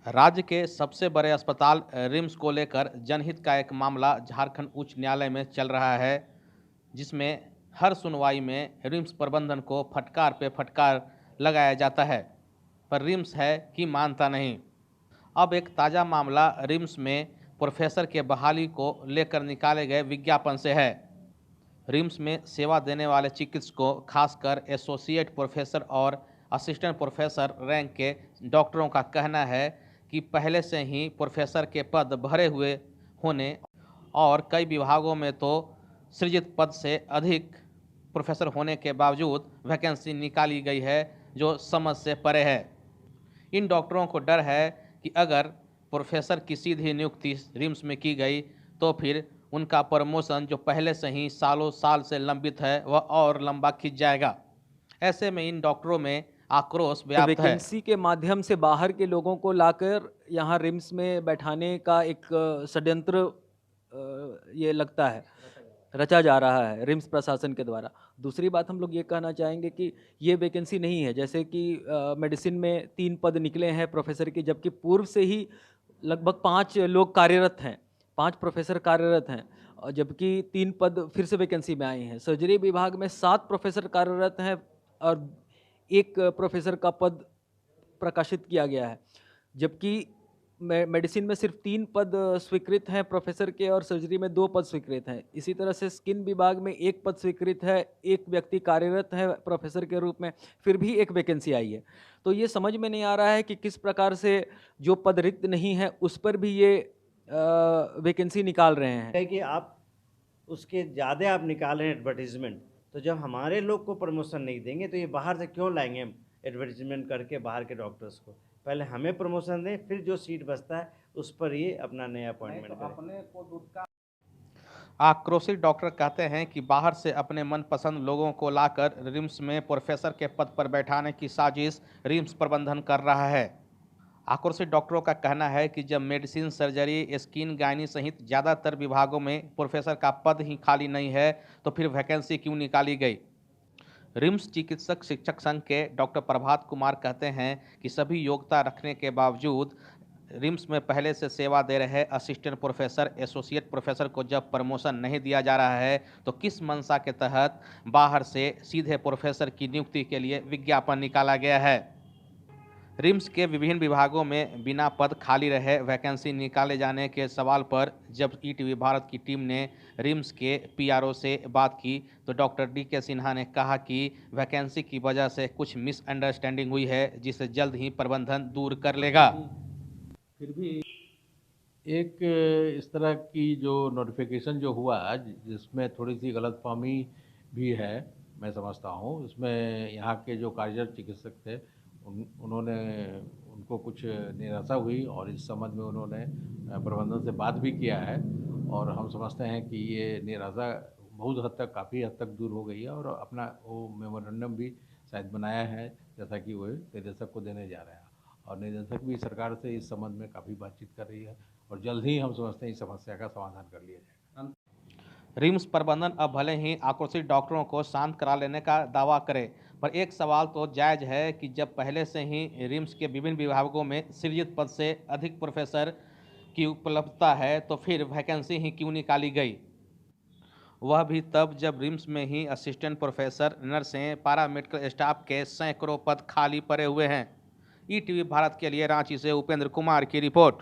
राज्य के सबसे बड़े अस्पताल रिम्स को लेकर जनहित का एक मामला झारखंड उच्च न्यायालय में चल रहा है, जिसमें हर सुनवाई में रिम्स प्रबंधन को फटकार पे फटकार लगाया जाता है, पर रिम्स है कि मानता नहीं। अब एक ताज़ा मामला रिम्स में प्रोफेसर के बहाली को लेकर निकाले गए विज्ञापन से है। रिम्स में सेवा देने वाले चिकित्सकों, खासकर एसोसिएट प्रोफेसर और असिस्टेंट प्रोफेसर रैंक के डॉक्टरों का कहना है कि पहले से ही प्रोफेसर के पद भरे हुए होने और कई विभागों में तो सृजित पद से अधिक प्रोफेसर होने के बावजूद वैकेंसी निकाली गई है, जो समझ से परे है। इन डॉक्टरों को डर है कि अगर प्रोफेसर की सीधी नियुक्ति रिम्स में की गई तो फिर उनका प्रमोशन जो पहले से ही सालों साल से लंबित है वह और लंबा खिंच जाएगा। ऐसे में इन डॉक्टरों में आक्रोश व्याप्त है। वैकेंसी के माध्यम से बाहर के लोगों को लाकर यहाँ रिम्स में बैठाने का एक षड्यंत्र ये लगता है रचा जा रहा है रिम्स प्रशासन के द्वारा। दूसरी बात हम लोग ये कहना चाहेंगे कि ये वैकेंसी नहीं है, जैसे कि मेडिसिन में 3 पद निकले हैं प्रोफेसर के, जबकि पूर्व से ही लगभग 5 लोग कार्यरत हैं, 5 प्रोफेसर कार्यरत हैं, और जबकि 3 पद फिर से वैकेंसी में आए हैं। सर्जरी विभाग में 7 प्रोफेसर कार्यरत हैं और 1 प्रोफेसर का पद प्रकाशित किया गया है, जबकि मेडिसिन में सिर्फ 3 पद स्वीकृत हैं प्रोफेसर के और सर्जरी में 2 पद स्वीकृत हैं। इसी तरह से स्किन विभाग में 1 पद स्वीकृत है, 1 व्यक्ति कार्यरत है प्रोफेसर के रूप में, फिर भी 1 वैकेंसी आई है। तो ये समझ में नहीं आ रहा है कि किस प्रकार से जो पद रिक्त नहीं है उस पर भी ये वैकेंसी निकाल रहे हैं। है कि आप उसके ज़्यादा आप निकालें एडवर्टीजमेंट, तो जब हमारे लोग को प्रमोशन नहीं देंगे तो ये बाहर से क्यों लाएंगे हम एडवर्टीजमेंट करके बाहर के डॉक्टर्स को। पहले हमें प्रमोशन दें, फिर जो सीट बचता है उस पर ये अपना नया अपॉइंटमेंट करें। आक्रोशित डॉक्टर कहते हैं कि बाहर से अपने मनपसंद लोगों को लाकर रिम्स में प्रोफेसर के पद पर बैठाने की साजिश रिम्स प्रबंधन कर रहा है। आक्रोशित डॉक्टरों का कहना है कि जब मेडिसिन, सर्जरी, स्किन, गायनी सहित ज़्यादातर विभागों में प्रोफेसर का पद ही खाली नहीं है तो फिर वैकेंसी क्यों निकाली गई। रिम्स चिकित्सक शिक्षक संघ के डॉक्टर प्रभात कुमार कहते हैं कि सभी योग्यता रखने के बावजूद रिम्स में पहले से सेवा दे रहे असिस्टेंट प्रोफेसर, एसोसिएट प्रोफेसर को जब प्रमोशन नहीं दिया जा रहा है तो किस मंशा के तहत बाहर से सीधे प्रोफेसर की नियुक्ति के लिए विज्ञापन निकाला गया है। रिम्स के विभिन्न विभागों में बिना पद खाली रहे वैकेंसी निकाले जाने के सवाल पर जब ईटीवी भारत की टीम ने रिम्स के पीआरओ से बात की तो डॉक्टर डी.के. सिन्हा ने कहा कि वैकेंसी की वजह से कुछ मिसअंडरस्टैंडिंग हुई है, जिसे जल्द ही प्रबंधन दूर कर लेगा। फिर भी एक इस तरह की जो नोटिफिकेशन जो हुआ जिसमें थोड़ी सी गलतफहमी भी है, मैं समझता हूँ। इसमें यहाँ के जो कार्यरत चिकित्सक थे उन्होंने उनको कुछ निराशा हुई और इस संबंध में उन्होंने प्रबंधन से बात भी किया है और हम समझते हैं कि ये निराशा बहुत हद तक, काफ़ी हद तक दूर हो गई है और अपना वो मेमोरेंडम भी शायद बनाया है जैसा कि वो निदेशक को देने जा रहे हैं और निदेशक भी सरकार से इस संबंध में काफ़ी बातचीत कर रही है और जल्द ही हम समझते हैं इस समस्या का समाधान कर लिया जाएगा। रिम्स प्रबंधन अब भले ही आक्रोशित डॉक्टरों को शांत करा लेने का दावा करे, पर एक सवाल तो जायज़ है कि जब पहले से ही रिम्स के विभिन्न विभागों में सृजित पद से अधिक प्रोफेसर की उपलब्धता है तो फिर वैकेंसी ही क्यों निकाली गई, वह भी तब जब रिम्स में ही असिस्टेंट प्रोफेसर, नर्सें, पैरामेडिकल स्टाफ के सैकड़ों पद खाली पड़े हुए हैं। ईटीवी भारत के लिए रांची से उपेंद्र कुमार की रिपोर्ट।